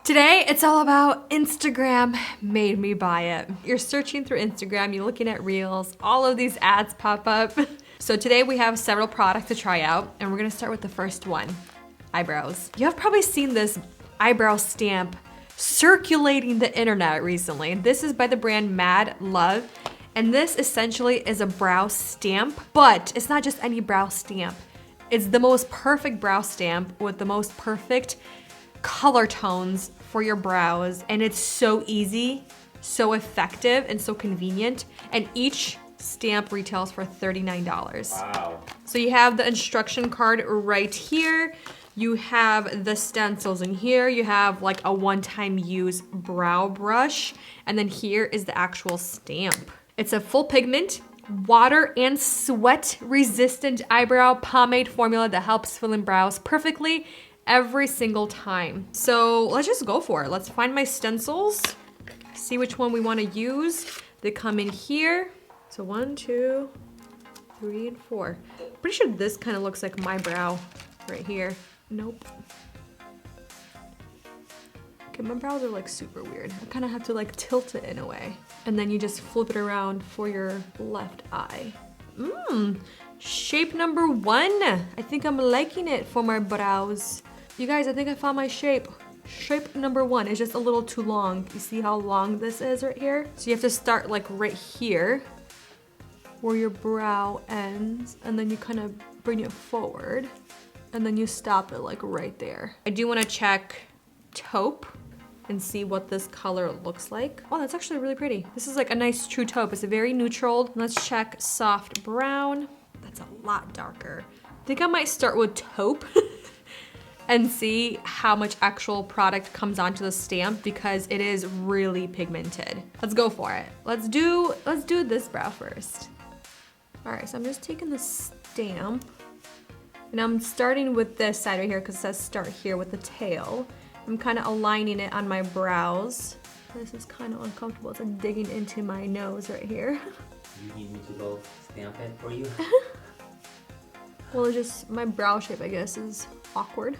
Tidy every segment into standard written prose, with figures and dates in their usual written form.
Today, it's all about Instagram made me buy it. You're searching through Instagram, you're looking at Reels, all of these ads pop up. So today we have several products to try out, and we're gonna start with the first one, eyebrows. You have probably seen this eyebrow stamp circulating the internet recently. This is by the brand Milabu, and this essentially is a brow stamp, but it's not just any brow stamp. It's the most perfect brow stamp with the most perfect color tones for your brows, and it's so easy, so effective, and so convenient. And each stamp retails for $39. Wow. So you have the instruction card right here. You have the stencils in here. You have like a one-time use brow brush. And then here is the actual stamp. It's a full pigment, water and sweat resistant eyebrow pomade formula that helps fill in brows perfectly every single time. So let's just go for it. Let's find my stencils, see which one we want to use. They come in here. So 1, 2, 3, and 4. Pretty sure this kind of looks like my brow right here. Nope. Okay, my brows are like super weird. I kind of have to like tilt it in a way. And then you just flip it around for your left eye. Shape number 1. I think I'm liking it for my brows. You guys, I think I found my shape. Shape number 1 is just a little too long. You see how long this is right here? So you have to start like right here where your brow ends, and then you kind of bring it forward, and then you stop it like right there. I do want to check taupe and see what this color looks like. Oh, that's actually really pretty. This is like a nice true taupe. It's a very neutral. Let's check soft brown. That's a lot darker. I think I might start with taupe and see how much actual product comes onto the stamp, because it is really pigmented. Let's go for it. Let's do this brow first. All right, so I'm just taking the stamp, and I'm starting with this side right here because it says start here with the tail. I'm kind of aligning it on my brows. This is kind of uncomfortable. It's like digging into my nose right here. You need me to go stamp it for you? Well, it's just my brow shape, I guess, is awkward.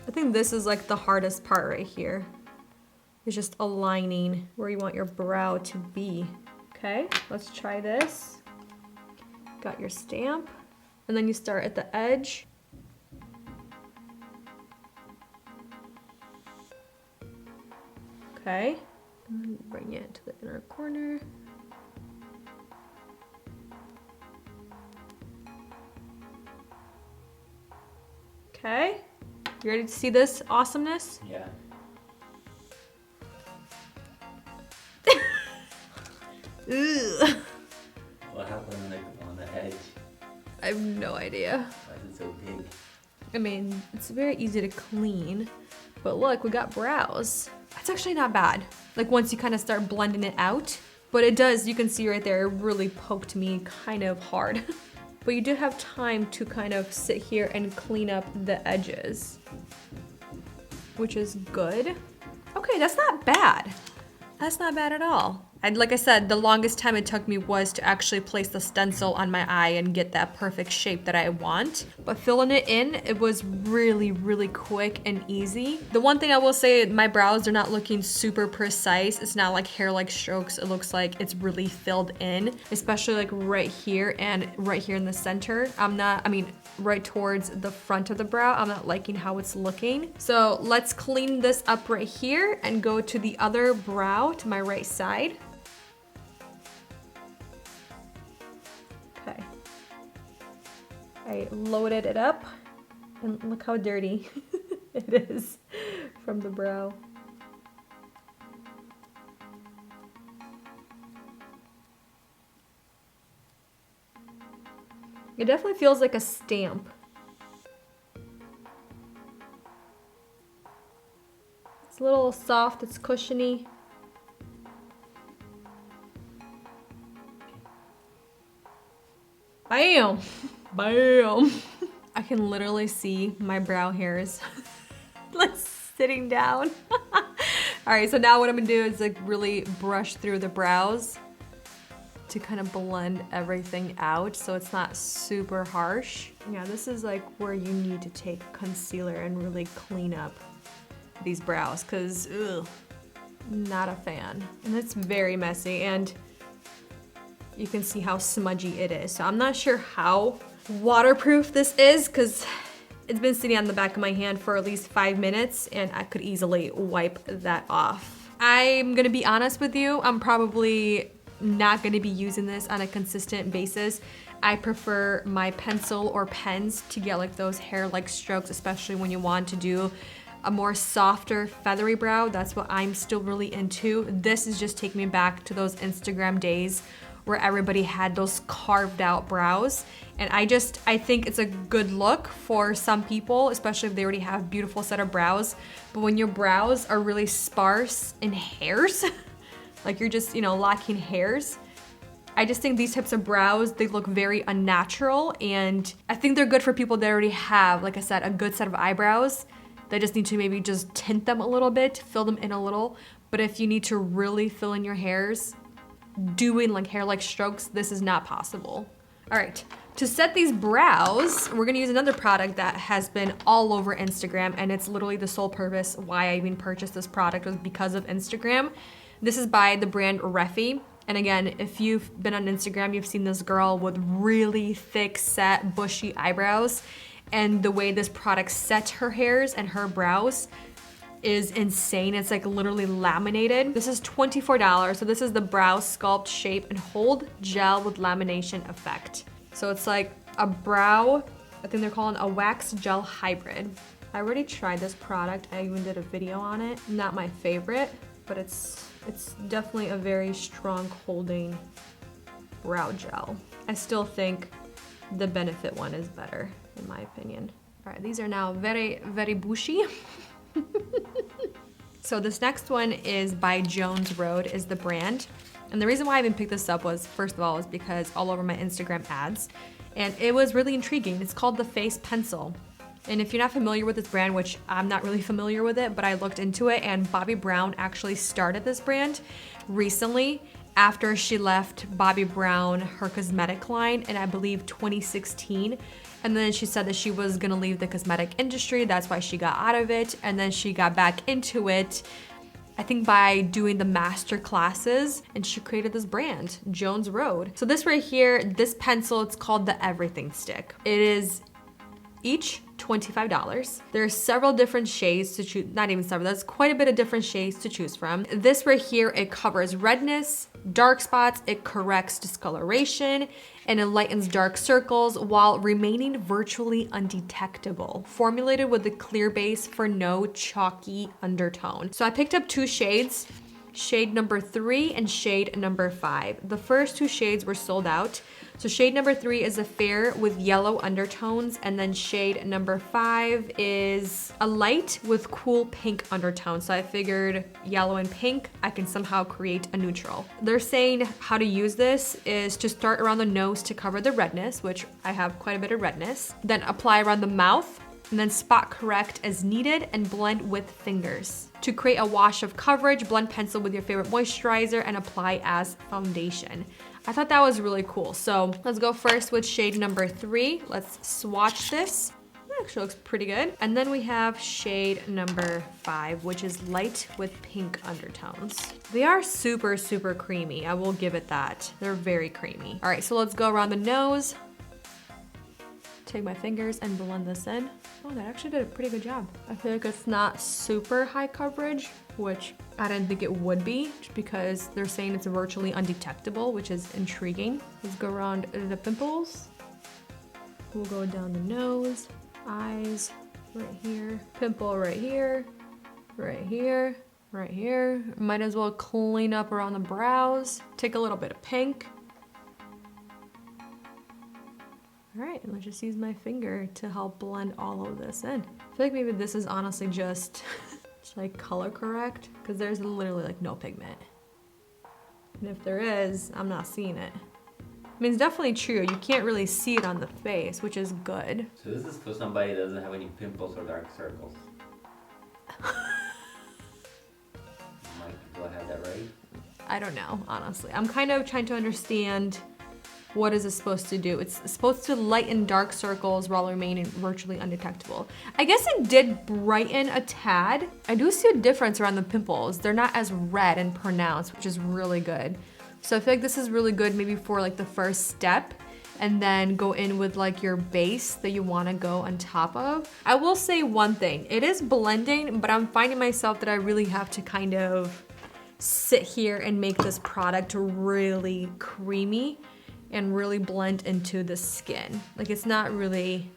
I think this is like the hardest part right here. It's just aligning where you want your brow to be. Okay, let's try this. Got your stamp, and then you start at the edge. Okay, and then bring it to the inner corner. Okay, you ready to see this awesomeness? Yeah. Ugh. What happened like on the edge? I have no idea. Why is it so big? I mean, it's very easy to clean, but look, we got brows. That's actually not bad. Like once you kind of start blending it out, but it does, you can see right there, it really poked me kind of hard. But you do have time to kind of sit here and clean up the edges, which is good. Okay, that's not bad. That's not bad at all. And like I said, the longest time it took me was to actually place the stencil on my eye and get that perfect shape that I want. But filling it in, it was really, really quick and easy. The one thing I will say, my brows are not looking super precise. It's not like hair-like strokes. It looks like it's really filled in, especially like right here and right here in the center. Right towards the front of the brow. I'm not liking how it's looking. So let's clean this up right here and go to the other brow to my right side. Okay. I loaded it up, and look how dirty it is from the brow. It definitely feels like a stamp. It's a little soft, it's cushiony. Bam! Bam! I can literally see my brow hairs like sitting down. All right, so now what I'm gonna do is like really brush through the brows. to kind of blend everything out so it's not super harsh. Yeah, this is like where you need to take concealer and really clean up these brows, because not a fan. And it's very messy, and you can see how smudgy it is. So I'm not sure how waterproof this is, because it's been sitting on the back of my hand for at least 5 minutes and I could easily wipe that off. I'm gonna be honest with you, I'm probably not gonna be using this on a consistent basis. I prefer my pencil or pens to get like those hair-like strokes, especially when you want to do a more softer, feathery brow. That's what I'm still really into. This is just taking me back to those Instagram days where everybody had those carved out brows. And I think it's a good look for some people, especially if they already have a beautiful set of brows. But when your brows are really sparse in hairs, like you're just, lacking hairs, I just think these types of brows, they look very unnatural. And I think they're good for people that already have, like I said, a good set of eyebrows. They just need to maybe just tint them a little bit, fill them in a little. But if you need to really fill in your hairs, doing like hair-like strokes, this is not possible. All right, to set these brows, we're gonna use another product that has been all over Instagram, and it's literally the sole purpose why I even purchased this product was because of Instagram. This is by the brand Refi. And again, if you've been on Instagram, you've seen this girl with really thick, set, bushy eyebrows. And the way this product sets her hairs and her brows is insane. It's like literally laminated. This is $24. So this is the Brow Sculpt Shape and Hold Gel with Lamination Effect. So it's like a brow, I think they're calling a wax gel hybrid. I already tried this product. I even did a video on it. Not my favorite, but it's definitely a very strong holding brow gel. I still think the Benefit one is better, in my opinion. All right, these are now very, very bushy. So this next one is by Jones Road is the brand. And the reason why I even picked this up was, first of all, is because all over my Instagram ads. And it was really intriguing. It's called the Face Pencil. And if you're not familiar with this brand, which I'm not really familiar with it, but I looked into it, and Bobbi Brown actually started this brand recently after she left Bobbi Brown, her cosmetic line, in I believe 2016. And then she said that she was gonna leave the cosmetic industry. That's why she got out of it. And then she got back into it, I think by doing the master classes, and she created this brand, Jones Road. So this right here, this pencil, it's called the Everything Stick. It is each $25. There are several different shades to choose, not even several, there's quite a bit of different shades to choose from. This right here, it covers redness, dark spots, it corrects discoloration, and it lightens dark circles while remaining virtually undetectable. Formulated with a clear base for no chalky undertone. So I picked up 2 shades, shade number 3 and shade number 5. The first 2 shades were sold out. So shade number 3 is a fair with yellow undertones, and then shade number 5 is a light with cool pink undertones. So I figured yellow and pink, I can somehow create a neutral. They're saying how to use this is to start around the nose to cover the redness, which I have quite a bit of redness. Then apply around the mouth, and then spot correct as needed and blend with fingers. To create a wash of coverage, blend pencil with your favorite moisturizer and apply as foundation. I thought that was really cool. So let's go first with shade number 3. Let's swatch this. It actually looks pretty good. And then we have shade number 5, which is light with pink undertones. They are super, super creamy. I will give it that. They're very creamy. All right, so let's go around the nose. Take my fingers and blend this in. Oh, that actually did a pretty good job. I feel like it's not super high coverage, which I didn't think it would be, just because they're saying it's virtually undetectable, which is intriguing. Let's go around the pimples. We'll go down the nose, eyes, right here, pimple right here, right here, right here. Might as well clean up around the brows. Take a little bit of pink. All right, and let's just use my finger to help blend all of this in. I feel like maybe this is honestly just like color correct, because there's literally like no pigment. And if there is, I'm not seeing it. I mean, it's definitely true. You can't really see it on the face, which is good. So this is for somebody that doesn't have any pimples or dark circles. Mike, do I have that right? I don't know, honestly. I'm kind of trying to understand what is it supposed to do. It's supposed to lighten dark circles while remaining virtually undetectable. I guess it did brighten a tad. I do see a difference around the pimples. They're not as red and pronounced, which is really good. So I feel like this is really good maybe for like the first step, and then go in with like your base that you wanna go on top of. I will say one thing, it is blending, but I'm finding myself that I really have to kind of sit here and make this product really creamy and really blend into the skin. Like it's not really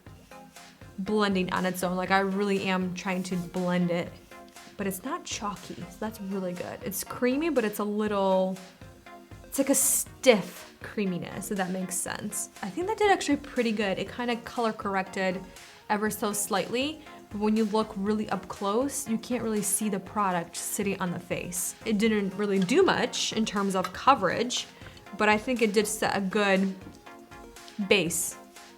blending on its own. Like I really am trying to blend it, but it's not chalky, so that's really good. It's creamy, but it's a little, it's like a stiff creaminess, if that makes sense. I think that did actually pretty good. It kind of color corrected ever so slightly, but when you look really up close, you can't really see the product sitting on the face. It didn't really do much in terms of coverage, but I think it did set a good base,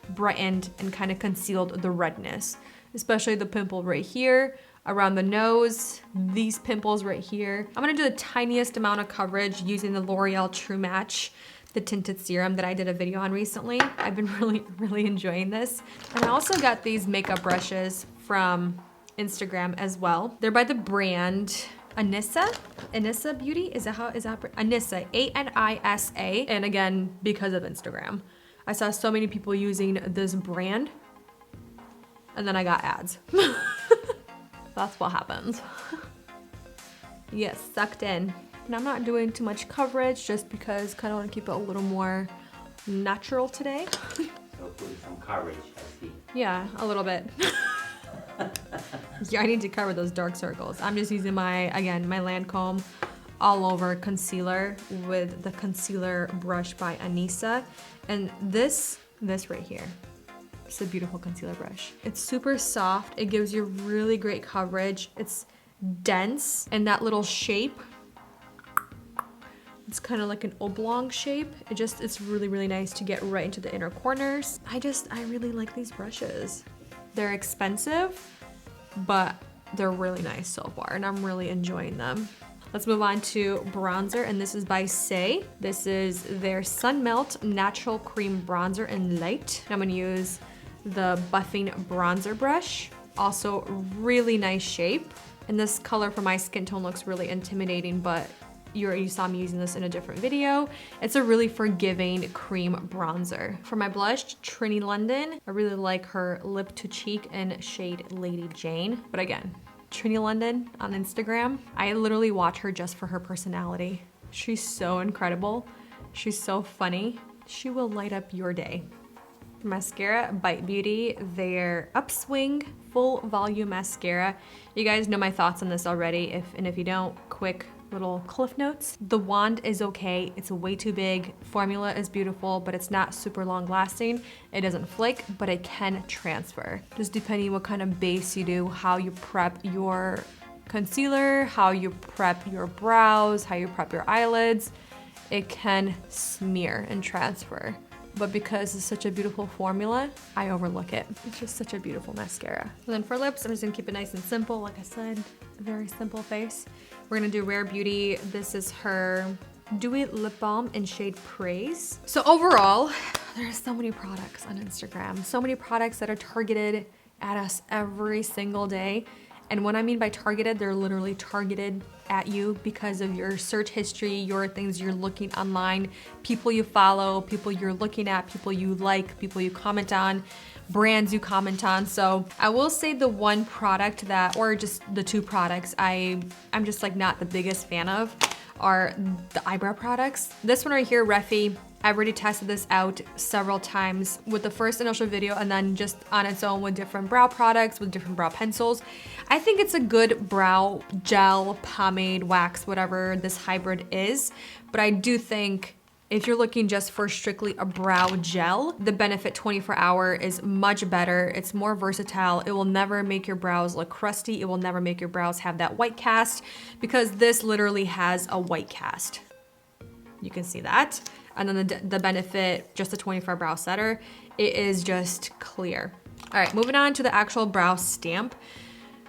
brightened and kind of concealed the redness, especially the pimple right here, around the nose, these pimples right here. I'm gonna do the tiniest amount of coverage using the L'Oreal True Match, the tinted serum that I did a video on recently. I've been really enjoying this. And I also got these makeup brushes from Instagram as well. They're by the brand Anissa Beauty, is that Anissa, A-N-I-S-A, and again, because of Instagram. I saw so many people using this brand, and then I got ads. That's what happens. Yes, sucked in. And I'm not doing too much coverage just because kind of want to keep it a little more natural today. So put some coverage, I see. Yeah, a little bit. Yeah, I need to cover those dark circles. I'm just using my Lancome all over concealer with the concealer brush by Anissa. And this right here, it's a beautiful concealer brush. It's super soft. It gives you really great coverage. It's dense, and that little shape, it's kind of like an oblong shape. It's really nice to get right into the inner corners. I really like these brushes. They're expensive, but they're really nice so far, and I'm really enjoying them. Let's move on to bronzer, and this is by Say. This is their Sun Melt Natural Cream Bronzer in Light. I'm gonna use the buffing bronzer brush. Also, really nice shape. And this color for my skin tone looks really intimidating, but you already saw me using this in a different video. It's a really forgiving cream bronzer. For my blush, Trini London. I really like her lip to cheek in shade Lady Jane. But again, Trini London on Instagram. I literally watch her just for her personality. She's so incredible. She's so funny. She will light up your day. For mascara, Bite Beauty, their Upswing Full Volume Mascara. You guys know my thoughts on this already. If you don't, quick little cliff notes. The wand is okay. It's way too big. Formula is beautiful, but it's not super long lasting. It doesn't flake, but it can transfer. Just depending what kind of base you do, how you prep your concealer, how you prep your brows, how you prep your eyelids, it can smear and transfer. But because it's such a beautiful formula, I overlook it. It's just such a beautiful mascara. And then for lips, I'm just gonna keep it nice and simple. Like I said, a very simple face. We're gonna do Rare Beauty. This is her Dewy Lip Balm in shade Praise. So overall, there's so many products on Instagram. So many products that are targeted at us every single day. And what I mean by targeted, they're literally targeted at you because of your search history, your things you're looking online, people you follow, people you're looking at, people you like, people you comment on, brands you comment on. So I will say the one product that, or just the two products I'm just like not the biggest fan of are the eyebrow products. This one right here, Refi, I've already tested this out several times with the first initial video and then just on its own with different brow products, with different brow pencils. I think it's a good brow gel, pomade, wax, whatever this hybrid is. But I do think if you're looking just for strictly a brow gel, the Benefit 24 Hour is much better. It's more versatile. It will never make your brows look crusty. It will never make your brows have that white cast because this literally has a white cast. You can see that. And then the Benefit, just the 24 brow setter, it is just clear. All right, moving on to the actual brow stamp.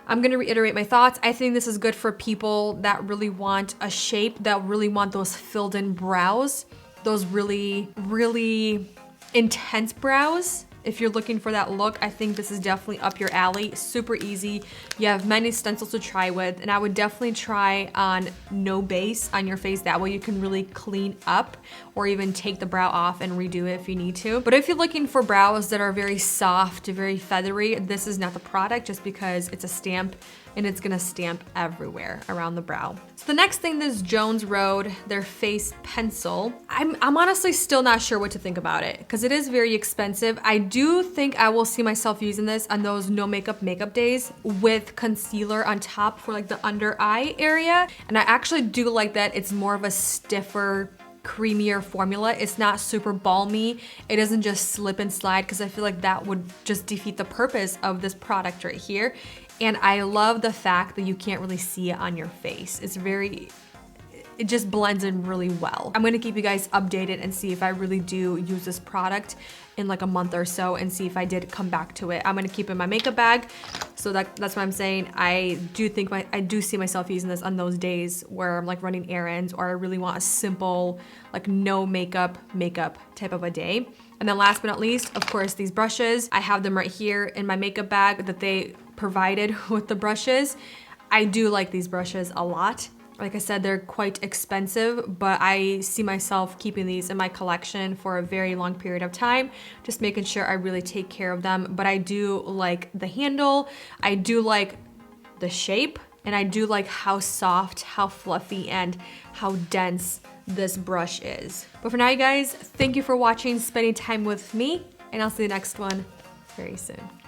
I'm gonna reiterate my thoughts. I think this is good for people that really want a shape, that really want those filled in brows, those really, really intense brows. If you're looking for that look, I think this is definitely up your alley. Super easy. You have many stencils to try with, and I would definitely try on no base on your face. That way you can really clean up or even take the brow off and redo it if you need to. But if you're looking for brows that are very soft, very feathery, this is not the product just because it's a stamp and it's gonna stamp everywhere around the brow. So the next thing is Jones Road, their face pencil. I'm honestly still not sure what to think about it because it is very expensive. I do think I will see myself using this on those no makeup days with concealer on top for like the under eye area. And I actually do like that it's more of a stiffer, creamier formula. It's not super balmy. It doesn't just slip and slide because I feel like that would just defeat the purpose of this product right here. And I love the fact that you can't really see it on your face. It just blends in really well. I'm gonna keep you guys updated and see if I really do use this product in like a month or so and see if I did come back to it. I'm gonna keep it in my makeup bag. So that's what I'm saying. I do see myself using this on those days where I'm like running errands or I really want a simple, like no makeup type of a day. And then last but not least, of course, these brushes. I have them right here in my makeup bag that they provided with the brushes. I do like these brushes a lot. Like I said, they're quite expensive, but I see myself keeping these in my collection for a very long period of time, just making sure I really take care of them. But I do like the handle, I do like the shape, and I do like how soft, how fluffy, and how dense this brush is. But for now, you guys, thank you for watching, spending time with me, and I'll see you next one very soon.